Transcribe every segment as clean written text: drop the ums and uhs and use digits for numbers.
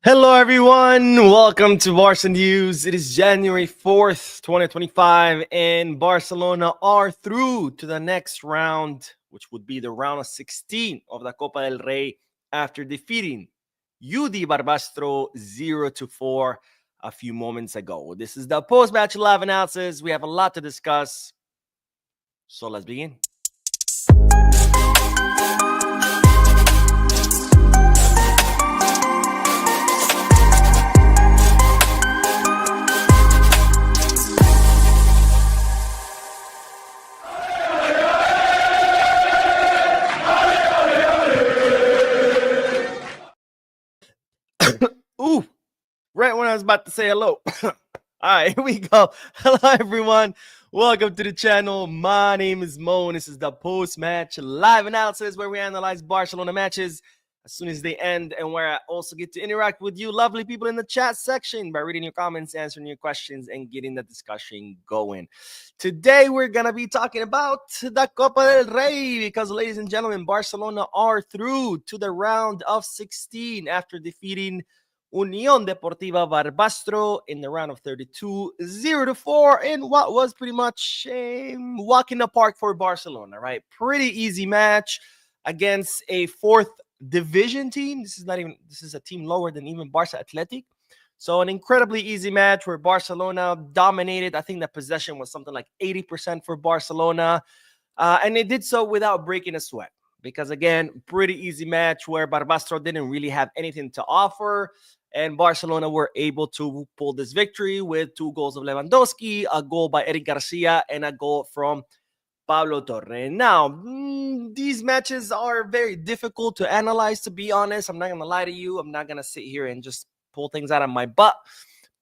Hello, everyone. Welcome to Barca News. It is January 4th, 2025, and Barcelona are through to the next round, which would be the round of 16 of the Copa del Rey after defeating UD Barbastro 0-4 a few moments ago. This is the post-match live analysis. We have a lot to discuss, so let's begin. Ooh, right when I was about to say hello. All right, here we go. Hello, everyone. Welcome to the channel. My name is Mo, and this is the post-match live analysis where we analyze Barcelona matches as soon as they end, and where I also get to interact with you lovely people in the chat section by reading your comments, answering your questions, and getting the discussion going. Today, we're going to be talking about the Copa del Rey because, ladies and gentlemen, Barcelona are through to the round of 16 after defeating Unión Deportiva Barbastro in the round of 32, 0-4, in what was pretty much a walk in the park for Barcelona, right? Pretty easy match against a fourth division team. This is a team lower than even Barca Athletic. So an incredibly easy match where Barcelona dominated. I think the possession was something like 80% for Barcelona. And they did so without breaking a sweat. Because again, pretty easy match where Barbastro didn't really have anything to offer. And Barcelona were able to pull this victory with 2 goals of Lewandowski, a goal by Eric Garcia, and a goal from Pablo Torre. Now, these matches are very difficult to analyze, to be honest. I'm not going to lie to you. I'm not going to sit here and just pull things out of my butt.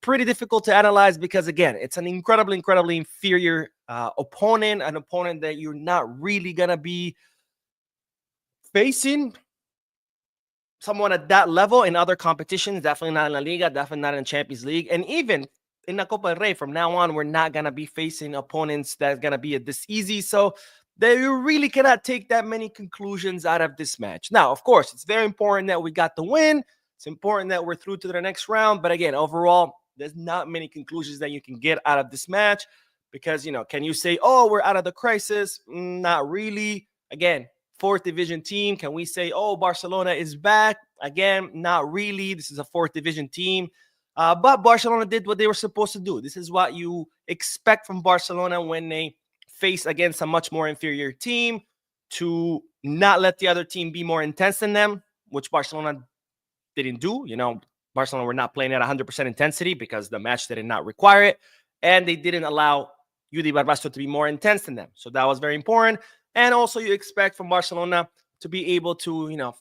Pretty difficult to analyze because, again, it's an incredibly inferior opponent, an opponent that you're not really going to be facing someone at that level in other competitions, definitely not in La Liga, definitely not in Champions League, and even in the Copa del Rey. From now on, we're not going to be facing opponents that's going to be this easy, so you really cannot take that many conclusions out of this match. Now, of course, it's very important that we got the win. It's important that we're through to the next round, but again, overall, there's not many conclusions that you can get out of this match because, can you say, oh, we're out of the crisis? Not really. Again, fourth division team. Can we say, oh, Barcelona is back? Again, not really. This is a fourth division team. But Barcelona did what they were supposed to do. This is what you expect from Barcelona when they face against a much more inferior team, to not let the other team be more intense than them, which Barcelona didn't do. Barcelona were not playing at 100% intensity because the match did not require it. And they didn't allow UD Barbastro to be more intense than them. So that was very important. And also you expect from Barcelona to be able to,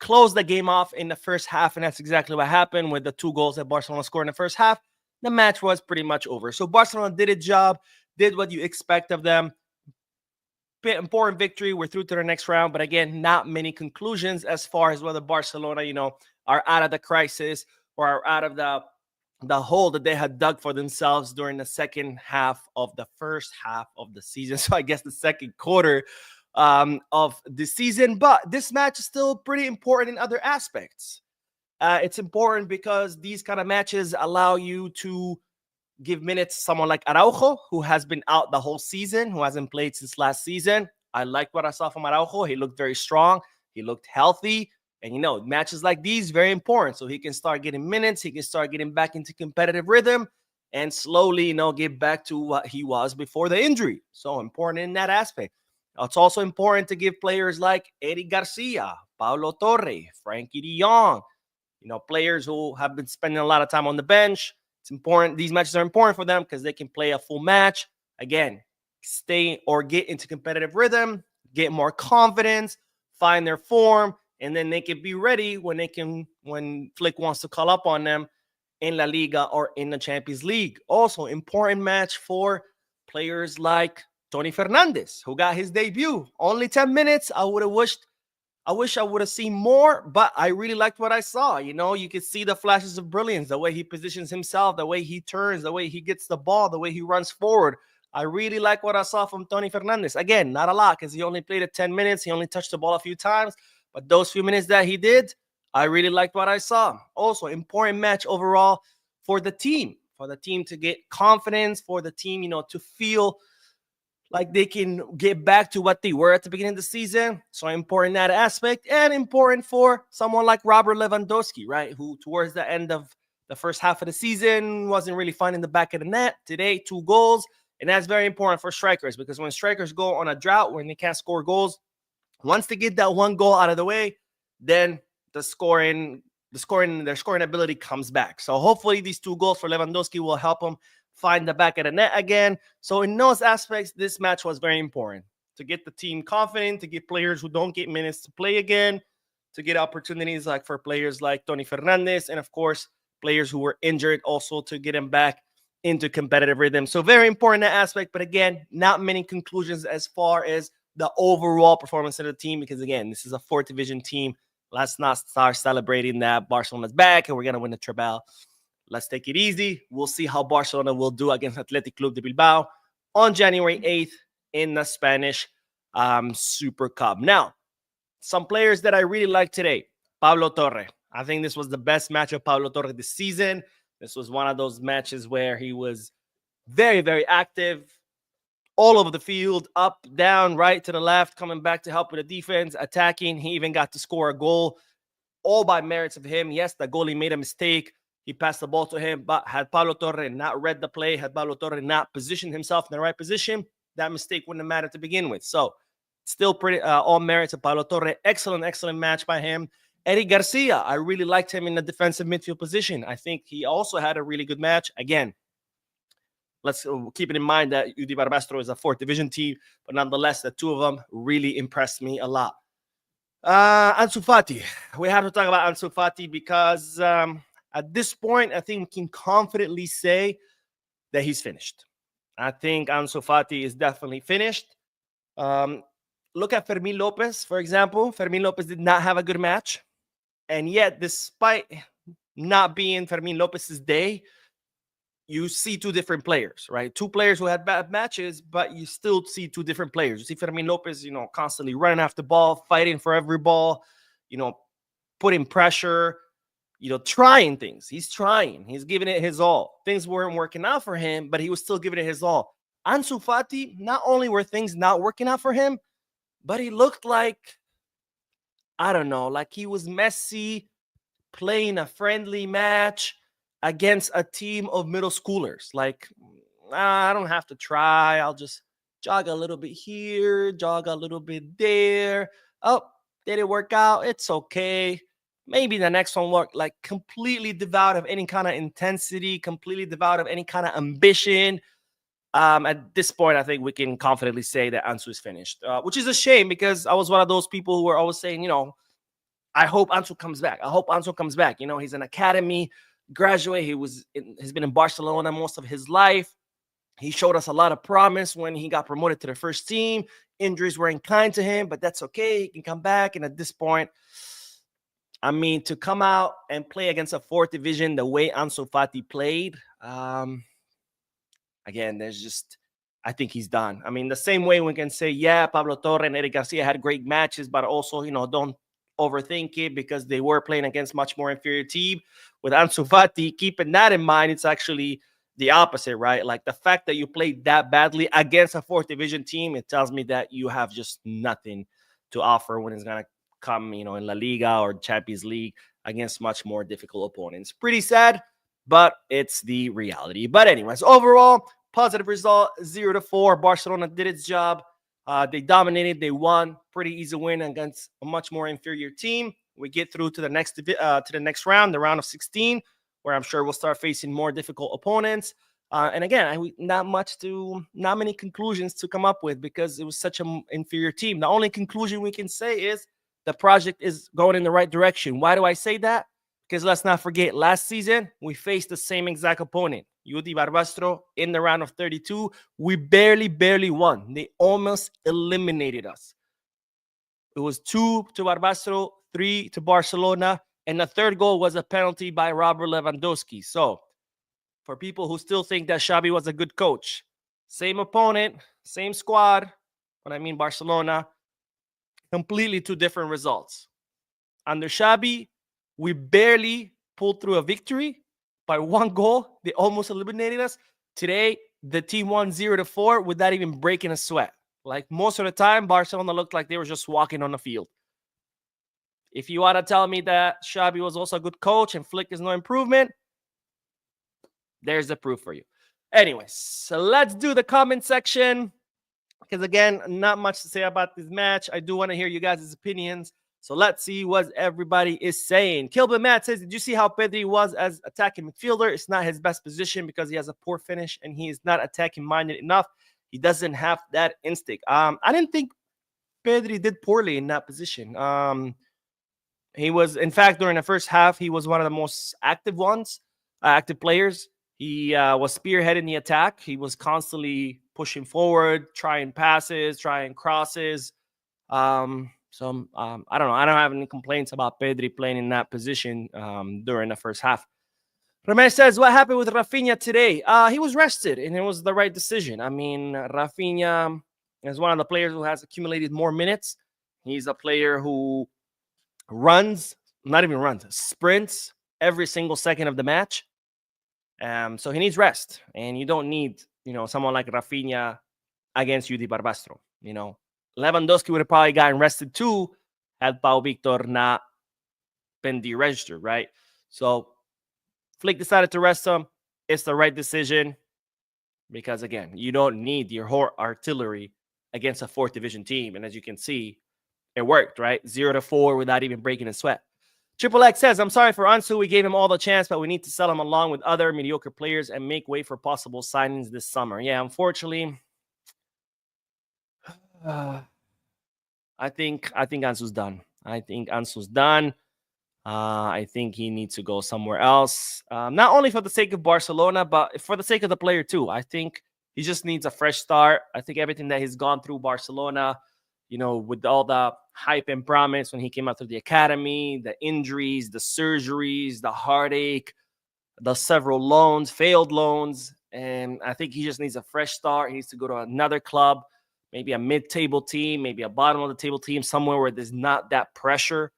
close the game off in the first half. And that's exactly what happened with the 2 goals that Barcelona scored in the first half. The match was pretty much over. So Barcelona did its job, did what you expect of them. Important victory. We're through to the next round. But again, not many conclusions as far as whether Barcelona, are out of the crisis or are out of the hole that they had dug for themselves during the second half of the first half of the season. So I guess the second quarter of the season. But this match is still pretty important in other aspects. It's important because these kind of matches allow you to give minutes to someone like Araujo, who has been out the whole season, who hasn't played since last season. I liked what I saw from Araujo. He looked very strong. He looked healthy. And, matches like these, very important. So he can start getting minutes. He can start getting back into competitive rhythm and slowly, get back to what he was before the injury. So important in that aspect. It's also important to give players like Eric Garcia, Pablo Torre, Frankie de Jong, players who have been spending a lot of time on the bench. It's important. These matches are important for them because they can play a full match. Again, stay or get into competitive rhythm, get more confidence, find their form, and then they can be ready when Flick wants to call up on them in La Liga or in the Champions League. Also, important match for players like Tony Fernandez, who got his debut. Only 10 minutes. I wish I would have seen more, but I really liked what I saw. You could see the flashes of brilliance, the way he positions himself, the way he turns, the way he gets the ball, the way he runs forward. I really like what I saw from Tony Fernandez. Again, not a lot because he only played it 10 minutes. He only touched the ball a few times. But those few minutes that he did, I really liked what I saw. Also, important match overall for the team to get confidence, for the team, to feel like they can get back to what they were at the beginning of the season. So important that aspect, and important for someone like Robert Lewandowski, right? Who towards the end of the first half of the season wasn't really finding the back of the net. Today, 2 goals. And that's very important for strikers, because when strikers go on a drought, when they can't score goals, once they get that 1 goal out of the way, then their scoring ability comes back. So hopefully these 2 goals for Lewandowski will help him find the back of the net again. So in those aspects, this match was very important to get the team confident, to get players who don't get minutes to play again, to get opportunities like for players like Tony Fernandez, and of course, players who were injured also to get them back into competitive rhythm. So very important that aspect. But again, not many conclusions as far as the overall performance of the team, because again, this is a 4th division team. Let's not start celebrating that Barcelona's back and we're going to win the treble. Let's take it easy. We'll see how Barcelona will do against Athletic Club de Bilbao on January 8th in the Spanish Super Cup. Now, some players that I really like today. Pablo Torre. I think this was the best match of Pablo Torre this season. This was one of those matches where he was very, very active, all over the field, up, down, right to the left, coming back to help with the defense, attacking. He even got to score a goal, all by merits of him. Yes, the goalie made a mistake. He passed the ball to him, but had Pablo Torre not read the play, had Pablo Torre not positioned himself in the right position, that mistake wouldn't have mattered to begin with. So still pretty all merits of Pablo Torre. Excellent, excellent match by him. Eddie Garcia, I really liked him in the defensive midfield position. I think he also had a really good match. Again, let's keep it in mind that UD Barbastro is a 4th division team, but nonetheless, the 2 of them really impressed me a lot. Ansu Fati. We have to talk about Ansu Fati because at this point, I think we can confidently say that he's finished. I think Ansu Fati is definitely finished. Look at Fermin Lopez, for example. Fermin Lopez did not have a good match. And yet, despite not being Fermin Lopez's day, you see 2 different players, right? 2 players who had bad matches, but you still see 2 different players. You see Fermin Lopez, constantly running after the ball, fighting for every ball, putting pressure, trying things. He's trying. He's giving it his all. Things weren't working out for him, but he was still giving it his all. Ansu Fati, not only were things not working out for him, but he looked like, I don't know, like he was Messi playing a friendly match against a team of middle schoolers. Like, I don't have to try. I'll just jog a little bit here, jog a little bit there. Oh, did it work out? It's okay. Maybe the next one worked. Like, completely devoid of any kind of intensity, completely devoid of any kind of ambition. At this point, I think we can confidently say that Ansu is finished, which is a shame because I was one of those people who were always saying, I hope Ansu comes back. I hope Ansu comes back. He's an academy graduate. He's been in Barcelona most of his life. He showed us a lot of promise when he got promoted to the first team. Injuries weren't kind to him, but that's okay. He can come back. And at this point, I mean, to come out and play against a 4th division the way Ansu Fati played, again, I think he's done. I mean, the same way we can say, yeah, Pablo Torre and Eric Garcia had great matches, but also, don't overthink it because they were playing against much more inferior team. With Ansu Fati, keeping that in mind, it's actually the opposite, right? Like the fact that you played that badly against a 4th division team, it tells me that you have just nothing to offer when it's going to come, in La Liga or Champions League against much more difficult opponents. Pretty sad, but it's the reality. But anyways, overall, positive result, 0-4. Barcelona did its job. They dominated. They won. Pretty easy win against a much more inferior team. We get through to the next round, the round of 16, where I'm sure we'll start facing more difficult opponents. And again, not many conclusions to come up with because it was such an inferior team. The only conclusion we can say is the project is going in the right direction. Why do I say that? Because let's not forget, last season, we faced the same exact opponent, UD Barbastro, in the round of 32. We barely won. They almost eliminated us. It was 2 to Barbastro, 3 to Barcelona, and the 3rd goal was a penalty by Robert Lewandowski. So, for people who still think that Xavi was a good coach, same opponent, same squad, when I mean Barcelona, completely 2 different results. Under Xavi, We barely pulled through a victory by 1 goal. They almost eliminated us. Today, the team won 0-4 without even breaking a sweat. Like most of the time, Barcelona looked like they were just walking on the field. If you want to tell me that Xabi was also a good coach and Flick is no improvement, there's the proof for you. Anyways, so let's do the comment section. Because again, not much to say about this match. I do want to hear you guys' opinions. So let's see what everybody is saying. Kilbin Matt says, did you see how Pedri was as attacking midfielder? It's not his best position because he has a poor finish and he is not attacking minded enough. He doesn't have that instinct. I didn't think Pedri did poorly in that position. He was, in fact, during the first half, he was one of the most active players. He was spearheading the attack. He was constantly pushing forward, trying passes, trying crosses. I don't know. I don't have any complaints about Pedri playing in that position during the first half. Ramesh says, what happened with Rafinha today? He was rested, and it was the right decision. I mean, Rafinha is one of the players who has accumulated more minutes. He's a player who sprints every single second of the match. So he needs rest, and you don't need, someone like Rafinha against UD Barbastro. Lewandowski would have probably gotten rested too had Pau Victor not been deregistered, right? So Flick decided to rest him. It's the right decision because, again, you don't need your whole artillery against a 4th division team. And as you can see, it worked, right? 0-4 without even breaking a sweat. Triple X says, I'm sorry for Ansu. We gave him all the chance, but we need to sell him along with other mediocre players and make way for possible signings this summer. Yeah, unfortunately, I think Ansu's done. I think he needs to go somewhere else. Not only for the sake of Barcelona, but for the sake of the player too. I think he just needs a fresh start. I think everything that he's gone through Barcelona, with all the hype and promise when he came out of the academy, the injuries, the surgeries, the heartache, the several failed loans. And I think he just needs a fresh start. He needs to go to another club, maybe a mid-table team, maybe a bottom-of-the-table team, somewhere where there's not that pressure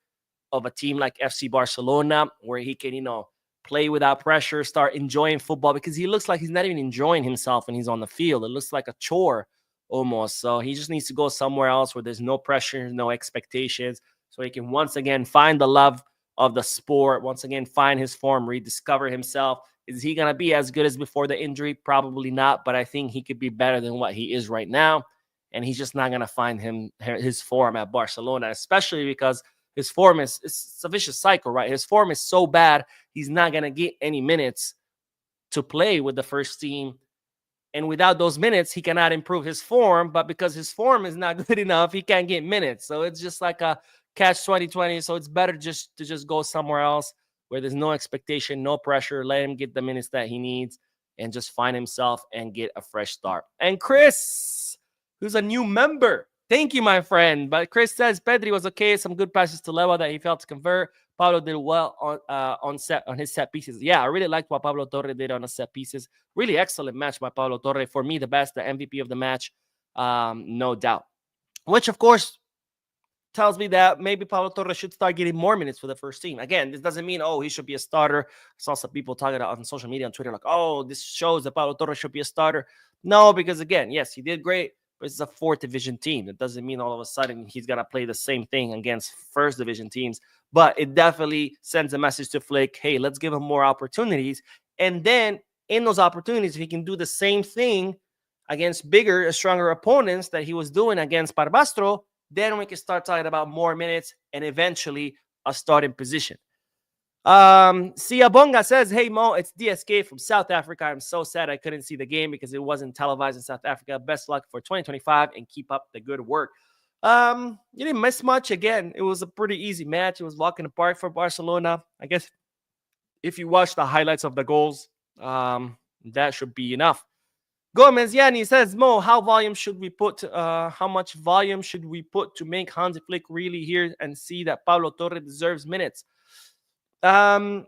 of a team like FC Barcelona, where he can, play without pressure, start enjoying football, because he looks like he's not even enjoying himself when he's on the field. It looks like a chore almost. So he just needs to go somewhere else where there's no pressure, no expectations, so he can once again find the love of the sport, once again find his form, rediscover himself. Is he going to be as good as before the injury? Probably not, but I think he could be better than what he is right now. And he's just not going to find his form at Barcelona, especially because his form it's a vicious cycle, right? His form is so bad, he's not going to get any minutes to play with the first team. And without those minutes, he cannot improve his form. But because his form is not good enough, he can't get minutes. So it's just like a catch 2020. So it's better to just go somewhere else where there's no expectation, no pressure. Let him get the minutes that he needs and just find himself and get a fresh start. And Chris, who's a new member, thank you, my friend. But Chris says Pedri was okay. Some good passes to Lewa that he failed to convert. Pablo did well on his set pieces. Yeah, I really liked what Pablo Torre did on the set pieces. Really excellent match by Pablo Torre. For me, the best, the MVP of the match, no doubt. Which, of course, tells me that maybe Pablo Torre should start getting more minutes for the first team. Again, this doesn't mean, he should be a starter. I saw some people talking on social media, on Twitter, like, this shows that Pablo Torre should be a starter. No, because again, yes, he did great, but it's a 4th division team. It doesn't mean all of a sudden he's going to play the same thing against 1st division teams. But it definitely sends a message to Flick, hey, let's give him more opportunities. And then in those opportunities, if he can do the same thing against bigger, stronger opponents that he was doing against Barbastro, then we can start talking about more minutes and eventually a starting position. Siabonga says, hey, Mo, it's DSK from South Africa. I'm so sad I couldn't see the game because it wasn't televised in South Africa. Best luck for 2025 and keep up the good work. You didn't miss much. Again, it was a pretty easy match. It was walk in the park for Barcelona. I guess if you watch the highlights of the goals, that should be enough. Gomez Yanni says, Mo, how much volume should we put to make Hansi Flick really hear and see that Pablo Torre deserves minutes? I'm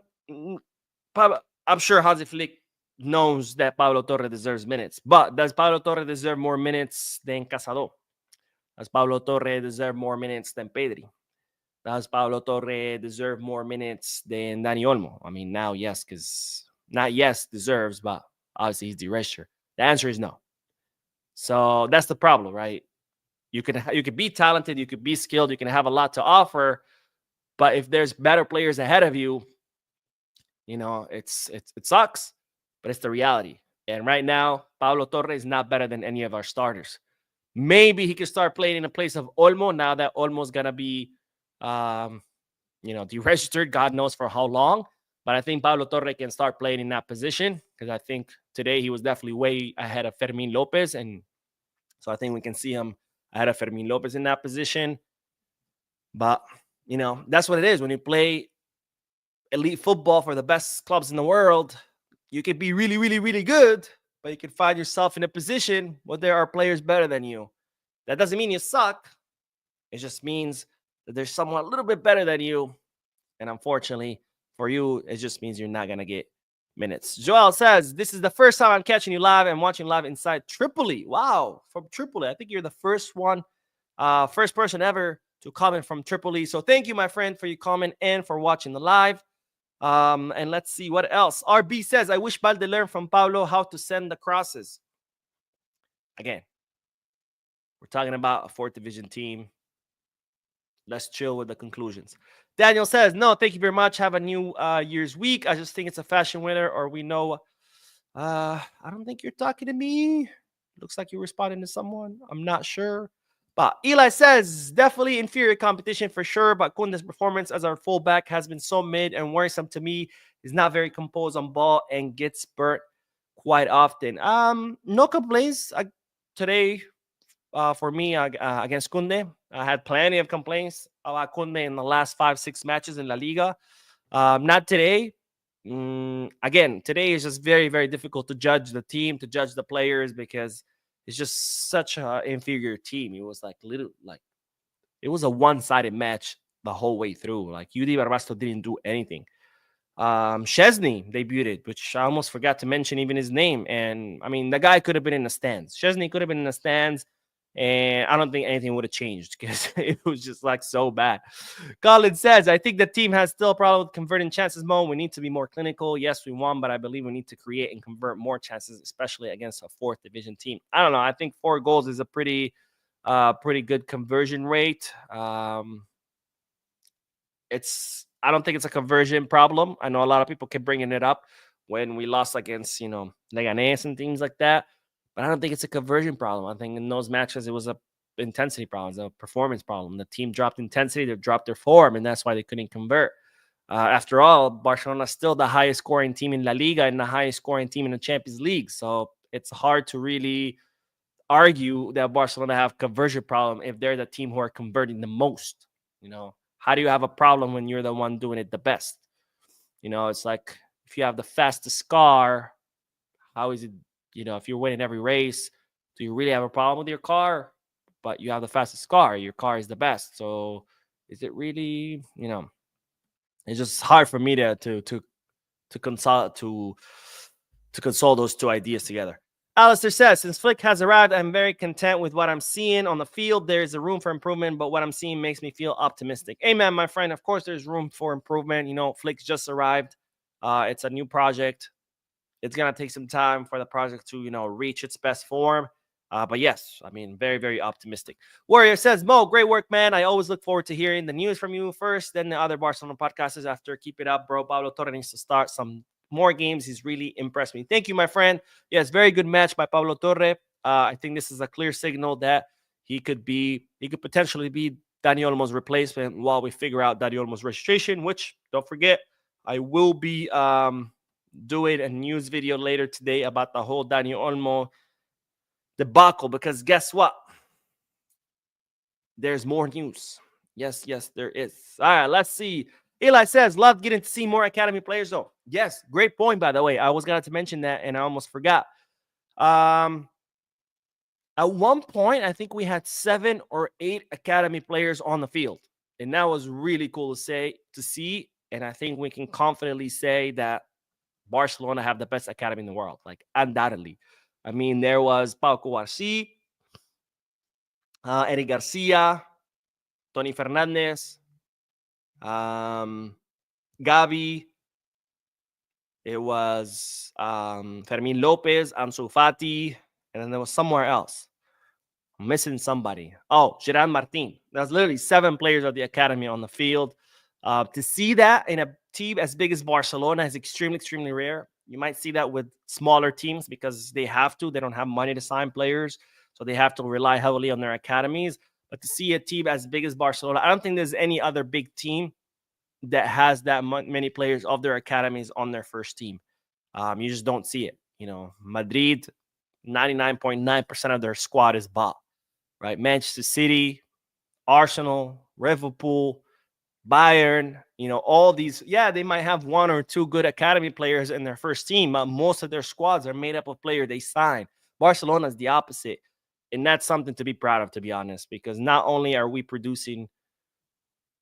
sure Hansi Flick knows that Pablo Torre deserves minutes, but does Pablo Torre deserve more minutes than Casado? Does Pablo Torre deserve more minutes than Pedri? does Pablo Torre deserve more minutes than Dani Olmo? I mean, now, yes, because not yes deserves, but obviously he's the register. The answer is no. So that's the problem, right? You could be talented, you could be skilled, you can have a lot to offer, but if there's better players ahead of you, it sucks, but it's the reality. And right now, Pablo Torre is not better than any of our starters. Maybe he could start playing in the place of Olmo now that Olmo's gonna be, um, deregistered. God knows for how long. But I think Pablo Torre can start playing in that position because I think today he was definitely way ahead of Fermin Lopez, and so I think we can see him ahead of Fermin Lopez in that position. But that's what it is when you play elite football for the best clubs in the world. You could be really, really, really good, but you can find yourself in a position where there are players better than you. That doesn't mean you suck. It just means that there's someone a little bit better than you. And unfortunately for you, it just means you're not going to get minutes. Joel says, this is the first time I'm catching you live and watching live inside Tripoli. Wow, from Tripoli. I think you're the first person ever to comment from Tripoli. So thank you, my friend, for your comment and for watching the live. And let's see what else. RB says, I wish Balde learned from Pablo how to send the crosses. Again, we're talking about a fourth division team. Let's chill with the conclusions. Daniel says, no, thank you very much. Have a new year's week. I just think it's a fashion winner, or we know. I don't think you're talking to me. Looks like you're responding to someone. I'm not sure. But Eli says, definitely inferior competition for sure. But Kunde's performance as our fullback has been so mid and worrisome to me. He's not very composed on ball and gets burnt quite often. No complaints today for me against Kunde. I had plenty of complaints about Kunde in the last 5-6 matches in La Liga. Not today. Again, today is just very, very difficult to judge the team, to judge the players, because it's just such an inferior team. It was it was a one-sided match the whole way through. Like UD Barbastro didn't do anything. Szczesny debuted, which I almost forgot to mention even his name. And I mean, the guy could have been in the stands. Szczesny could have been in the stands. And I don't think anything would have changed because it was just so bad. Colin says, I think the team has still a problem with converting chances, Mo. We need to be more clinical. Yes, we won, but I believe we need to create and convert more chances, especially against a fourth division team. I don't know. I think 4 goals is a pretty good conversion rate. I don't think it's a conversion problem. I know a lot of people keep bringing it up when we lost against, Leganés and things like that. But I don't think it's a conversion problem. I think in those matches, it was a intensity problem, a performance problem. The team dropped intensity, they dropped their form, and that's why they couldn't convert. After all, Barcelona is still the highest scoring team in La Liga and the highest scoring team in the Champions League. So it's hard to really argue that Barcelona have conversion problem if they're the team who are converting the most. How do you have a problem when you're the one doing it the best? It's like if you have the fastest car, how is it? If you're winning every race, do you really have a problem with your car? But you have the fastest car. Your car is the best. So is it really? It's just hard for me to console those two ideas together. Alistair says, since Flick has arrived, I'm very content with what I'm seeing on the field. There's a room for improvement, but what I'm seeing makes me feel optimistic. Amen, my friend. Of course, there's room for improvement. Flick's just arrived. It's a new project. It's going to take some time for the project to, reach its best form. But yes, I mean, very, very optimistic. Warrior says, Mo, great work, man. I always look forward to hearing the news from you first, then the other Barcelona podcasters after. Keep it up, bro. Pablo Torre needs to start some more games. He's really impressed me. Thank you, my friend. Yes, very good match by Pablo Torre. I think this is a clear signal that he could potentially be Dani Olmo's replacement while we figure out Dani Olmo's registration, which, don't forget, I will be doing a news video later today about the whole Dani Olmo debacle, because guess what? There's more news. Yes, there is. All right, let's see. Eli says, love getting to see more academy players, though. Yes, great point, by the way. I was going to mention that, and I almost forgot. At one point, I think we had 7 or 8 academy players on the field, and that was really cool to see. And I think we can confidently say that Barcelona have the best academy in the world, like undoubtedly. I mean, there was Pau Cubarsí, Eddie Garcia, Tony Fernandez, Gabi. It was Fermin Lopez, Ansu Fati, and then there was somewhere else. I'm missing somebody. Oh, Gerard Martin. There's literally 7 players of the academy on the field. To see that in a team as big as Barcelona is extremely, extremely rare. You might see that with smaller teams because they have to. They don't have money to sign players, so they have to rely heavily on their academies. But to see a team as big as Barcelona, I don't think there's any other big team that has that many players of their academies on their first team. You just don't see it. Madrid, 99.9% of their squad is bought, right? Manchester City, Arsenal, Liverpool, Bayern, all these, they might have 1 or 2 good academy players in their first team, but most of their squads are made up of players they sign. Barcelona is the opposite. And that's something to be proud of, to be honest, because not only are we producing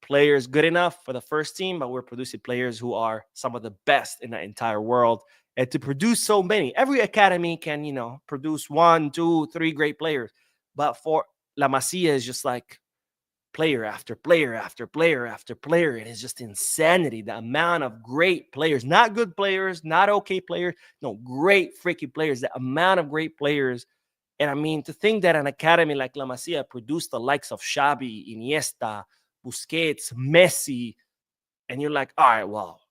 players good enough for the first team, but we're producing players who are some of the best in the entire world. And to produce so many, every academy can, produce 1, 2, 3 great players. But for La Masia is just like player after player after player after player. It is just insanity. The amount of great players, not good players, not okay players, no, great freaking players, the amount of great players. And I mean, to think that an academy like La Masia produced the likes of Xavi, Iniesta, Busquets, Messi, and you're like, all right, well,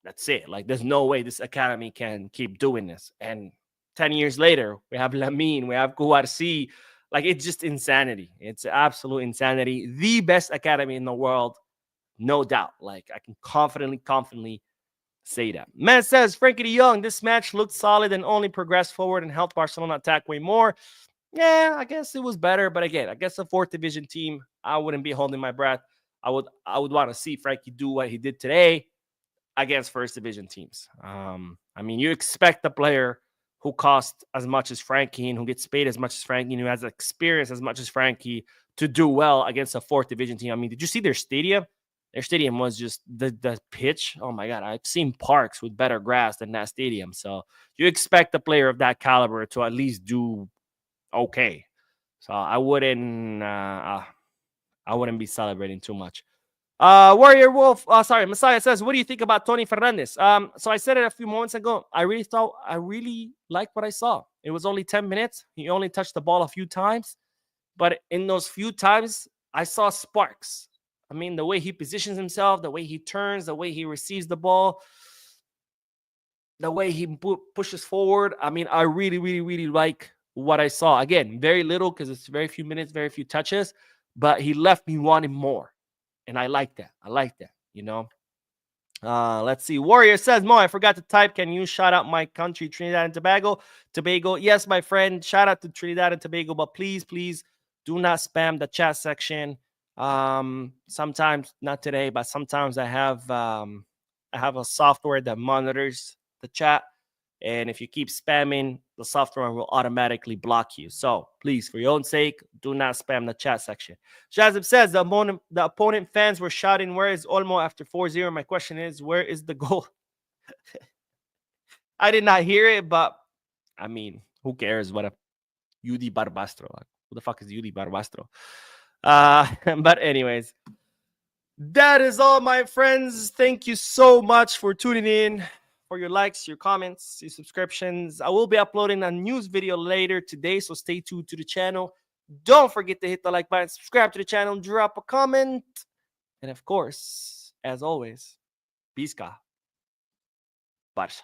that's it. Like, there's no way this academy can keep doing this. And 10 years later, we have Lamine, we have Kouarsi. Like, it's just insanity. It's absolute insanity. The best academy in the world, no doubt. Like, I can confidently say that. Man says, Frankie de Jong, this match looked solid and only progressed forward and helped Barcelona attack way more. Yeah, I guess it was better. But again, I guess a 4th division team, I wouldn't be holding my breath. I would want to see Frankie do what he did today against 1st division teams. I mean, you expect a player who costs as much as Frankie and who gets paid as much as Frankie and who has experience as much as Frankie to do well against a 4th division team. I mean, did you see their stadium? Their stadium was just the pitch. Oh my God, I've seen parks with better grass than that stadium. So you expect a player of that caliber to at least do okay. So I wouldn't be celebrating too much. Warrior Wolf, Messiah says, what do you think about Tony Fernandez? So I said it a few moments ago. I really liked what I saw. It was only 10 minutes. He only touched the ball a few times. But in those few times, I saw sparks. I mean, the way he positions himself, the way he turns, the way he receives the ball, the way he pushes forward. I mean, I really, really, really like what I saw. Again, very little because it's very few minutes, very few touches. But he left me wanting more. And I like that. Let's see. Warrior says, Mo, I forgot to type. Can you shout out my country, Trinidad and Tobago? Yes, my friend. Shout out to Trinidad and Tobago. But please, please do not spam the chat section. Sometimes, not today, but sometimes I have a software that monitors the chat. And if you keep spamming, the software will automatically block you. So please, for your own sake, do not spam the chat section. Shazib says the opponent fans were shouting, where is Olmo after 4-0? My question is, where is the goal? I did not hear it, but I mean, who cares? What a UD Barbastro. Who the fuck is UD Barbastro? But anyways, that is all, my friends. Thank you so much for tuning in. For your likes, your comments, your subscriptions. I will be uploading a news video later today, so stay tuned to the channel. Don't forget to hit the like button, subscribe to the channel, drop a comment. And of course, as always, Barca. Barça.